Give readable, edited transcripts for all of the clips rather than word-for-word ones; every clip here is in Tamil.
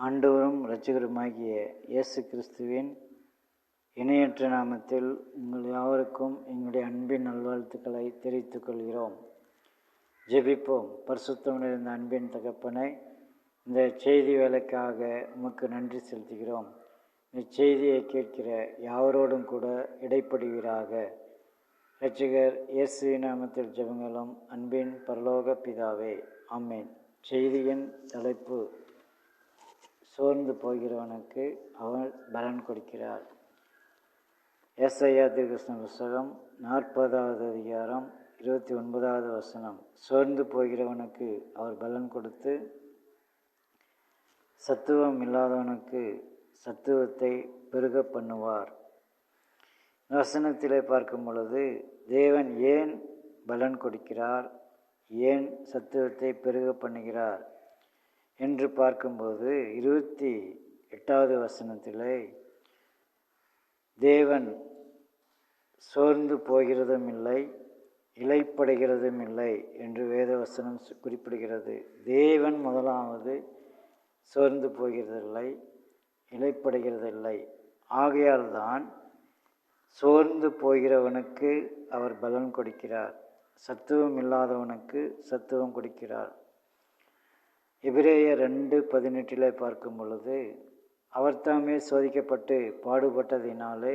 ஆண்டவரும் இரட்சகருமாகிய இயேசு கிறிஸ்துவின் இணையற்ற நாமத்தில் உங்கள் யாவருக்கும் எங்களுடைய அன்பின் நல்வாழ்த்துக்களை தெரிவித்துக் கொள்கிறோம். ஜெபிப்போம். பரிசுத்தம் நிறைந்த அன்பின் தகப்பனை, இந்த செய்தி வேலைக்காக உமக்கு நன்றி செலுத்துகிறோம். இந்த செய்தியை கேட்கிற யாவரோடும் கூட இடைப்படுவீராக. இரட்சகர் இயேசு நாமத்தில் ஜெபங்களும் அன்பின் பரலோக பிதாவே, ஆமேன். செய்தியின் தலைப்பு: சோர்ந்து போகிறவனுக்கு அவர் பலன் கொடுக்கிறார். ஏசாயா தீர்க்கதரிசன புத்தகம் 40வது அதிகாரம் 29வது வசனம். சோர்ந்து போகிறவனுக்கு அவர் பலன் கொடுத்து சத்துவம் இல்லாதவனுக்கு சத்துவத்தை பெருக பண்ணுவார். வசனத்திலே பார்க்கும் பொழுது தேவன் ஏன் பலன் கொடுக்கிறார், ஏன் சத்துவத்தை பெருக பண்ணுகிறார் என்று பார்க்கும்போது 28வது வசனத்திலே தேவன் சோர்ந்து போகிறதும் இல்லை, இளைப்படைகிறதும் இல்லை என்று வேத வசனம் குறிப்பிடுகிறது. தேவன் முதலாவது சோர்ந்து போகிறதில்லை, இளைப்படைகிறதில்லை. ஆகையால் தான் சோர்ந்து போகிறவனுக்கு அவர் பலன் கொடுக்கிறார், சத்துவம் இல்லாதவனுக்கு சத்துவம் கொடுக்கிறார். எபிரேயர் 2:18 பார்க்கும் பொழுது அவர் தாமே சோதிக்கப்பட்டு பாடுபட்டதினாலே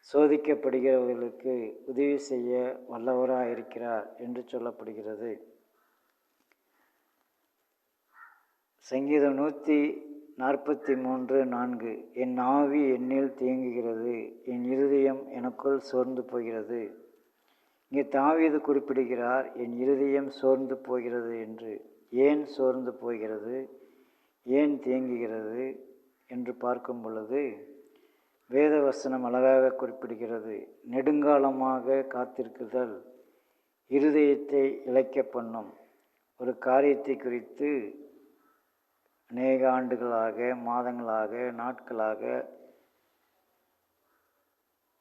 சோதிக்கப்படுகிறவர்களுக்கு உதவி செய்ய வல்லவராயிருக்கிறார் என்று சொல்லப்படுகிறது. சங்கீதம் 143:4 என் ஆவி என்னில் தேங்குகிறது, என் இருதயம் எனக்குள் சோர்ந்து போகிறது. இங்கே தாவீது குறிப்பிடுகிறார், என் இருதயம் சோர்ந்து போகிறது என்று. ஏன் சோர்ந்து போகிறது, ஏன் தேங்குகிறது என்று பார்க்கும் பொழுது வேத வசனம் அழகாக குறிப்பிடுகிறது. நெடுங்காலமாக காத்திருக்குதல் இருதயத்தை இளைக்க பண்ணும். ஒரு காரியத்தை குறித்து அநேக ஆண்டுகளாக, மாதங்களாக, நாட்களாக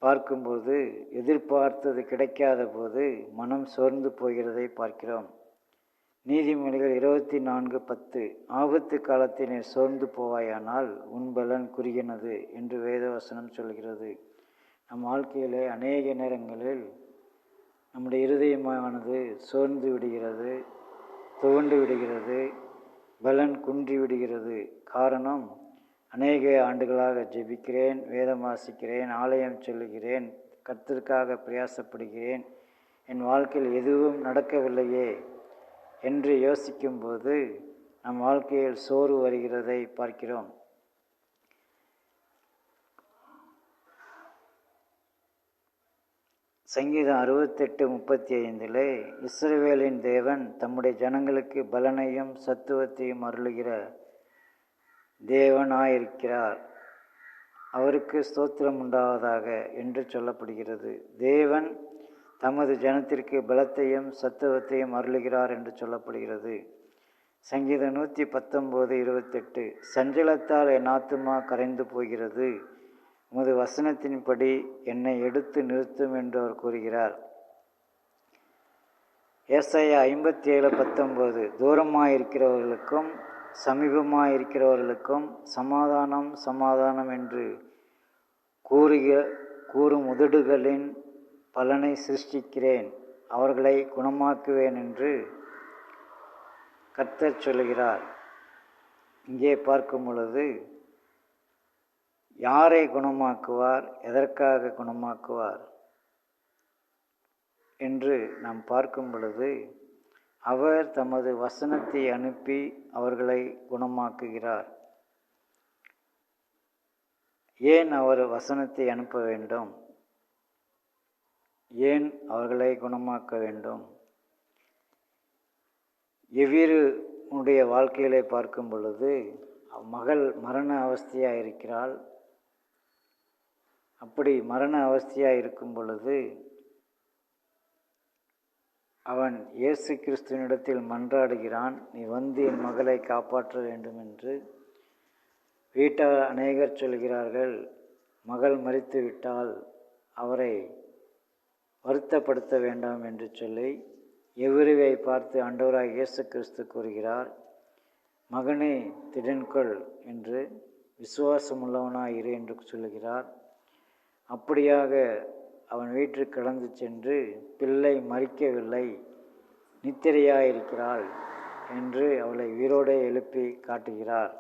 பார்க்கும்போது எதிர்பார்த்தது கிடைக்காத போது மனம் சோர்ந்து போகிறதை பார்க்கிறோம். நீதிமொழிகள் 24:10 ஆபத்து காலத்தில் நீ சோர்ந்து போவாயானால் உன் பலன் குறுகினது என்று வேதவசனம் சொல்கிறது. நம் வாழ்க்கையிலே அநேக நேரங்களில் நம்முடைய இருதயமானது சோர்ந்து விடுகிறது, துவண்டு விடுகிறது, பலன் குன்றி விடுகிறது. காரணம், அநேக ஆண்டுகளாக ஜெபிக்கிறேன், வேதம் வாசிக்கிறேன், ஆலயம் சொல்லுகிறேன், கர்த்தருக்காக பிரயாசப்படுகிறேன், என் வாழ்க்கையில் எதுவும் நடக்கவில்லையே என்று யோசிக்கும்போது நம் வாழ்க்கையில் சோர்வு வருகிறதை பார்க்கிறோம். சங்கீதம் 68:35 இஸ்ரவேலின் தேவன் தம்முடைய ஜனங்களுக்கு பலனையும் சத்துவத்தையும் அருளுகிற தேவனாயிருக்கிறார், அவருக்கு ஸ்தோத்திரம் உண்டாவதாக என்று சொல்லப்படுகிறது. தேவன் தமது ஜனத்திற்கு பலத்தையும் சத்துவத்தையும் அருளுகிறார் என்று சொல்லப்படுகிறது. சங்கீதம் 119:28 சஞ்சலத்தால் என் ஆத்துமா கரைந்து போகிறது, உமது வசனத்தின்படி என்னை எடுத்து நிறுத்தும் என்று அவர் கூறுகிறார். ஏசாயா 57:19 தூரமாயிருக்கிறவர்களுக்கும் சமீபமாயிருக்கிறவர்களுக்கும் சமாதானம் சமாதானம் என்று கூறும் உதடுகளின் பலனை சிருஷ்டிக்கிறேன், அவர்களை குணமாக்குவேன் என்று கர்த்தர் சொல்லுகிறார். இங்கே பார்க்கும் பொழுது யாரை குணமாக்குவார், எதற்காக குணமாக்குவார் என்று நாம் பார்க்கும் பொழுது அவர் தமது வசனத்தை அனுப்பி அவர்களை குணமாக்குகிறார். ஏன் அவர் வசனத்தை அனுப்ப வேண்டும், ஏன் அவர்களை குணமாக்க வேண்டும்? எவ்வீருடைய வாழ்க்கையிலே பார்க்கும் பொழுது மகள் மரண அவஸ்தையாக இருக்கிறாள். அப்படி மரண அவஸ்தையாக இருக்கும் பொழுது அவன் இயேசு கிறிஸ்துவனிடத்தில் மன்றாடுகிறான், நீ வந்து என் மகளை காப்பாற்ற வேண்டும் என்று. வீட்டார் அநேகர் சொல்கிறார்கள், மகள் மரித்து விட்டால் அவரை வருத்தப்படுத்த வேண்டாம் என்று சொல்லி எவ்வீருவை பார்த்து ஆண்டவராக இயேசு கிறிஸ்து கூறுகிறார், மகனே திடன்கொள் என்று விசுவாசமுள்ளவனாய் இரு என்று சொல்லுகிறார். அப்படியாக அவன் வீட்டிற்கு கடந்து சென்று, பிள்ளை மரிக்கவில்லை, நித்திரையாயிருக்கிறாள் என்று அவளை உயிரோடு எழுப்பி காட்டுகிறார்.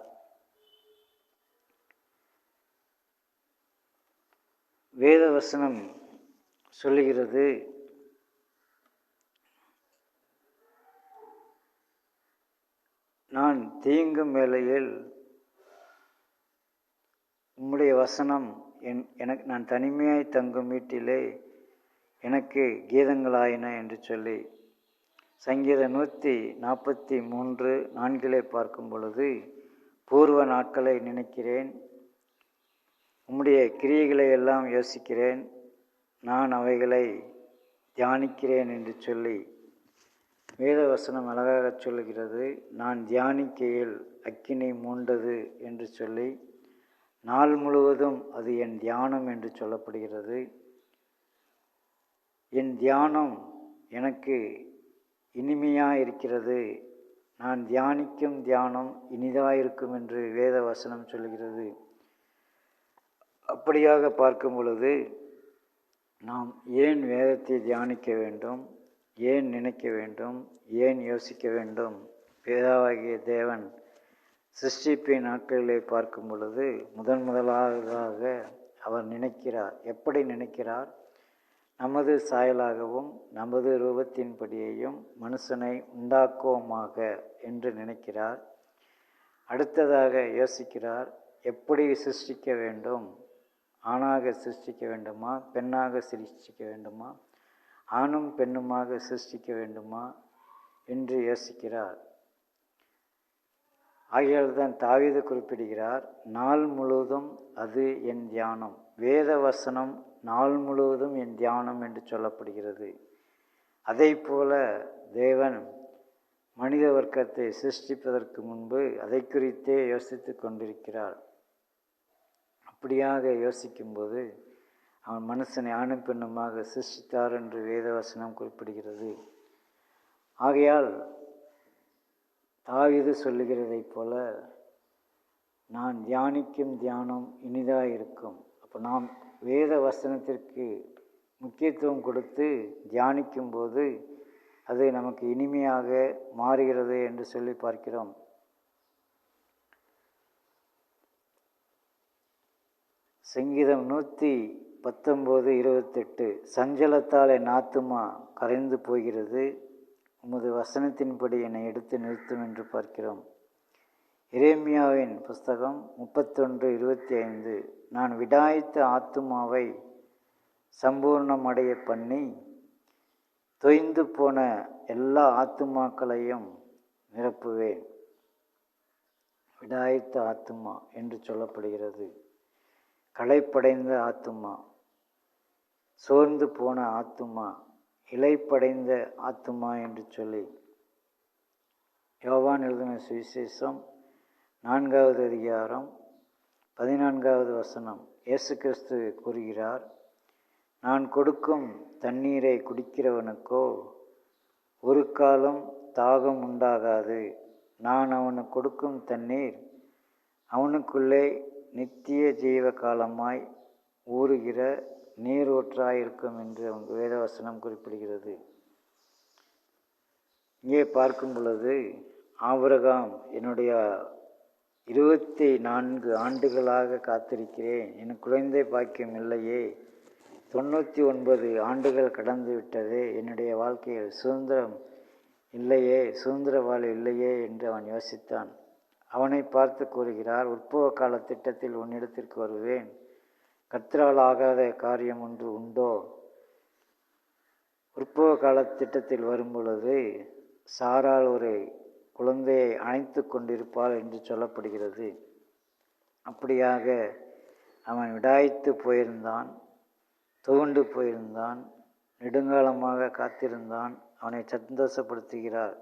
வேதவசனம் சொல்லுகிறது, நான் தீங்கும் வேளையில் உம்முடைய வசனம் எனக்கு நான் தனிமையாய் தங்கும் வீட்டிலே எனக்கு கீதங்களாயின என்று சொல்லி சங்கீதம் 143:4 பார்க்கும் பொழுது, பூர்வ நாட்களை நினைக்கிறேன், உம்முடைய கிரியைகளை எல்லாம் யோசிக்கிறேன், நான் அவைகளை தியானிக்கிறேன் என்று சொல்லி வேதவசனம் அழகாக சொல்லுகிறது. நான் தியானிக்கையில் அக்கினி மூண்டது என்று சொல்லி நாள் முழுவதும் அது என் தியானம் என்று சொல்லப்படுகிறது. என் தியானம் எனக்கு இனிமையாக இருக்கிறது, நான் தியானிக்கும் தியானம் இனிதாயிருக்கும் என்று வேத வசனம் சொல்கிறது. அப்படியாக பார்க்கும் பொழுது நாம் ஏன் வேதத்தை தியானிக்க வேண்டும், ஏன் நினைக்க வேண்டும், ஏன் யோசிக்க வேண்டும்? பிதாவாகிய தேவன் சிருஷ்டிப்பின் நாட்களிலே பார்க்கும் பொழுது முதலாவதாக அவர் நினைக்கிறார். எப்படி நினைக்கிறார்? நமது சாயலாகவும் நமது ரூபத்தின்படியையும் மனுஷனை உண்டாக்குவோமாக என்று நினைக்கிறார். அடுத்ததாக யோசிக்கிறார், எப்படி சிருஷ்டிக்க வேண்டும்? ஆணாக சிருஷ்டிக்க வேண்டுமா, பெண்ணாக சிருஷ்டிக்க வேண்டுமா, ஆணும் பெண்ணுமாக சிருஷ்டிக்க வேண்டுமா என்று யோசிக்கிறார். ஆகையால் தான் தாவீது குறிப்பிடுகிறார், நாள் முழுவதும் அது என் தியானம். வேத வசனம் நாள் முழுவதும் என் தியானம் என்று சொல்லப்படுகிறது. அதை போல தேவன் மனித வர்க்கத்தை சிருஷ்டிப்பதற்கு முன்பு அதை குறித்தே யோசித்து கொண்டிருக்கிறார். அப்படியாக யோசிக்கும்போது அவன் மனுஷனை ஆணும் பெண்ணுமாக சிருஷ்டித்தார் என்று வேதவசனம் குறிப்பிடுகிறது. ஆகையால் தாவீது சொல்லுகிறதைப் போல நான் தியானிக்கும் தியானம் இனிதாக இருக்கும். அப்போ நாம் வேத வசனத்திற்கு முக்கியத்துவம் கொடுத்து தியானிக்கும் போது அது நமக்கு இனிமையாக மாறுகிறது என்று சொல்லி பார்க்கிறோம். சங்கீதம் 119:28 சஞ்சலத்தால் என் ஆத்துமா கரைந்து போகிறது, உமது வசனத்தின்படி என்னை எடுத்து நிறுத்தும் என்று பார்க்கிறோம். எரேமியாவின் புஸ்தகம் 31:25 நான் விடாய்த்த ஆத்துமாவை சம்பூர்ணமடைய பண்ணி தொய்ந்து போன எல்லா ஆத்துமாக்களையும் நிரப்புவேன். விடாய்த்த ஆத்துமா என்று சொல்லப்படுகிறது. களைப்படைந்த ஆத்துமா, சோர்ந்து போன ஆத்துமா, இலைப்படைந்த ஆத்துமா என்று சொல்லி யோவான் எழுதின சுவிசேஷம் 4வது அதிகாரம் 14வது வசனம் இயேசு கிறிஸ்து கூறுகிறார், நான் கொடுக்கும் தண்ணீரை குடிக்கிறவனுக்கோ ஒரு காலம் தாகம் உண்டாகாது, நான் அவனுக்கு கொடுக்கும் தண்ணீர் அவனுக்குள்ளே நித்திய ஜீவ காலமாய் ஊறுகிற நீரூற்றாயிருக்கும் என்று வேதவசனம் குறிப்பிடுகிறது. இங்கே பார்க்கும் பொழுது ஆபிரகாம் என்னுடைய 24 ஆண்டுகளாக காத்திருக்கிறேன், எனக்கு குழந்தை பாக்கியம் இல்லையே, 99 ஆண்டுகள் கடந்து விட்டதே, என்னுடைய வாழ்க்கையில் சுதந்திரம் இல்லையே, சுதந்திர வாழ்வு இல்லையே என்று அவன் யோசித்தான். அவனை பார்த்து கூறுகிறார், உற்பவ கால திட்டத்தில் உன்னிடத்திற்கு வருவேன், கர்த்தரால் ஆகாத காரியம் ஒன்று உண்டோ? உற்பவ கால திட்டத்தில் வரும் பொழுது சாரால் ஒரு குழந்தையை அணைத்து கொண்டிருப்பாள் என்று சொல்லப்படுகிறது. அப்படியாக அவன் விடாய்த்து போயிருந்தான், துவண்டு போயிருந்தான், நெடுங்காலமாக காத்திருந்தான். அவனை சந்தோஷப்படுத்துகிறார்.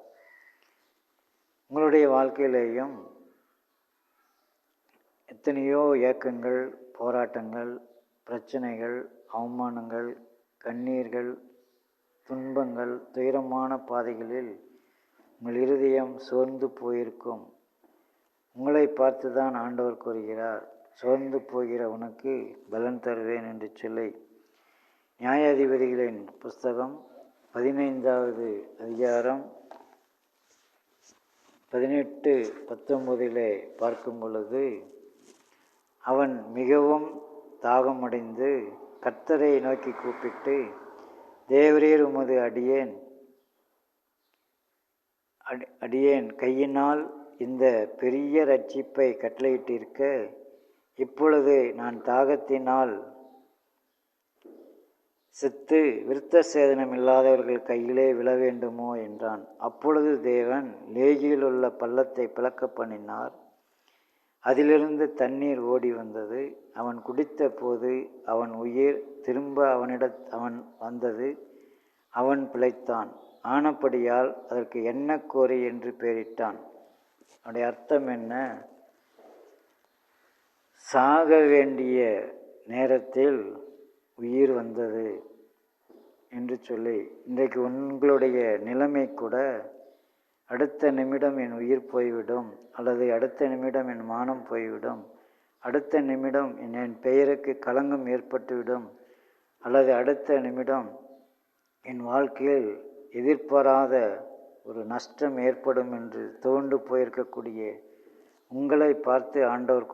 உங்களுடைய வாழ்க்கையிலேயும் எத்தனையோ ஏக்கங்கள், போராட்டங்கள், பிரச்சனைகள், அவமானங்கள், கண்ணீர்கள், துன்பங்கள், துயரமான பாதைகளில் உங்கள் இருதயம் சோர்ந்து போயிருக்கும். உங்களை பார்த்து தான் ஆண்டவர் கூறுகிறார், சோர்ந்து போகிற உனக்கு பலன் தருவேன் என்று சொல்லி. நியாயாதிபதிகளின் புஸ்தகம் 15வது அதிகாரம் 18-19 பார்க்கும் பொழுது, அவன் மிகவும் தாகமடைந்து கர்த்தரை நோக்கி கூப்பிட்டு, தேவரீர் உமது அடியேன் கையினால் இந்த பெரிய ரட்சிப்பை கட்டளையிட்டிருக்க, இப்பொழுது நான் தாகத்தினால் செத்து விருத்த சேதனம் இல்லாதவர்கள் கையிலே விழ வேண்டுமோ என்றான். அப்பொழுது தேவன் லேகியில் உள்ள பள்ளத்தை பிளக்க பண்ணினார். அதிலிருந்து தண்ணீர் ஓடி வந்தது. அவன் குடித்த போது அவன் உயிர் திரும்ப அவன் வந்தது. அவன் பிழைத்தான். ஆனபடியால் அதற்கு எண்ணக்கோரி என்று பெயரிட்டான். அவனுடைய அர்த்தம் என்ன? சாக வேண்டிய நேரத்தில் உயிர் வந்தது என்று சொல்லி. இன்றைக்கு உங்களுடைய நிலைமை கூட, அடுத்த நிமிடம் என் உயிர் போய்விடும், அல்லது அடுத்த நிமிடம் என் மானம் போய்விடும், அடுத்த நிமிடம் என் பெயருக்கு களங்கம் ஏற்பட்டுவிடும், அல்லது அடுத்த நிமிடம் என் வாழ்க்கையில் எதிர்பாராத ஒரு நஷ்டம் ஏற்படும் என்று தோண்டு போயிருக்கக்கூடிய உங்களை பார்த்து ஆண்டவர்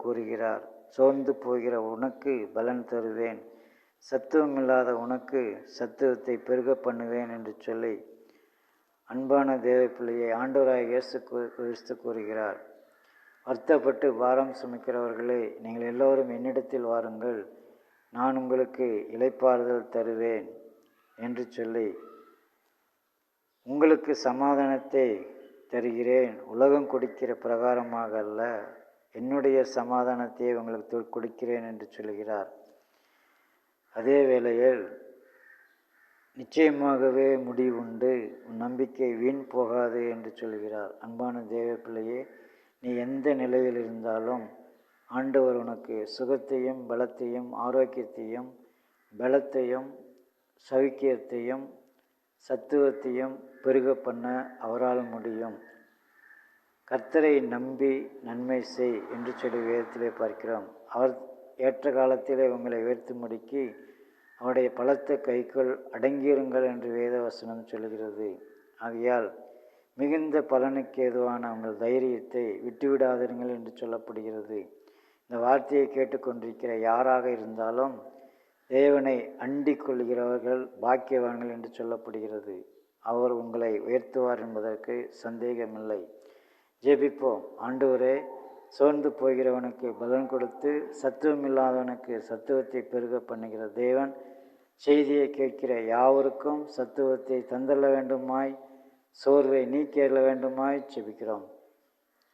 கூறுகிறார், சோர்ந்து போகிற உனக்கு பலன் தருவேன், சத்துவம் இல்லாத உனக்கு சத்துவத்தை பெருக பண்ணுவேன் என்று சொல்லி அன்பான தேவ பிள்ளையை ஆண்டவராய் இயேசு கிறிஸ்து கூறுகிறார். வருத்தப்பட்டு பாரம் சுமக்கிறவர்களே, நீங்கள் எல்லோரும் என்னிடத்தில் வாருங்கள், நான் உங்களுக்கு இளைப்பாறுதல் தருவேன் என்று சொல்லி, உங்களுக்கு சமாதானத்தை தருகிறேன், உலகம் கொடுக்கிற பிரகாரமாக அல்ல, என்னுடைய சமாதானத்தை உங்களுக்கு கொடுக்கிறேன் என்று சொல்கிறார். அதே வேளையில் நிச்சயமாகவே முடிவுண்டு, உன் நம்பிக்கை வீண் போகாது என்று சொல்கிறார். அன்பான தேவ பிள்ளையே, நீ எந்த நிலையில் இருந்தாலும் ஆண்டவர் உனக்கு சுகத்தையும் பலத்தையும் ஆரோக்கியத்தையும் பலத்தையும் சௌக்கியத்தையும் சத்துவத்தையும் பெருக பண்ண அவரால் முடியும். கர்த்தரை நம்பி நன்மை செய் என்று சொல்லி வேதத்திலே பார்க்கிறோம். அவர் ஏற்ற காலத்திலே உங்களை உயர்த்தும்படிக்கு அவருடைய பலத்த கைக்குள் அடங்கியிருங்கள் என்று வேதவசனம் சொல்கிறது. ஆகையால் மிகுந்த பலனுக்கு ஏதுவான உங்கள் தைரியத்தை விட்டுவிடாதீர்கள் என்று சொல்லப்படுகிறது. இந்த வார்த்தையை கேட்டுக்கொண்டிருக்கிற யாராக இருந்தாலும் தேவனை அண்டிக் கொள்கிறவர்கள் பாக்கியவான்கள் என்று சொல்லப்படுகிறது. அவர் உங்களை உயர்த்துவார் என்பதற்கு சந்தேகமில்லை. ஜெபிப்போம். ஆண்டவரே, சோர்ந்து போகிறவனுக்கு பலன் கொடுத்து சத்துவம் இல்லாதவனுக்கு சத்துவத்தை பெருக பண்ணுகிற தேவன், செய்தியை கேட்கிற யாவருக்கும் சத்துவத்தை தந்தள்ள வேண்டுமாய், சோர்வை நீக்கியற வேண்டுமாய் ஜெபிக்கிறோம்.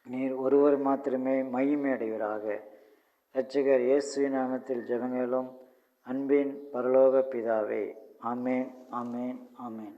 நீர் ஒருவர் மாத்திரமே மகிமை அடைவராக. இரட்சகர் இயேசுவின் நாமத்தில் ஜெபங்களும் அன்பின் பரலோக பிதாவே. ஆமேன், ஆமேன், ஆமேன்.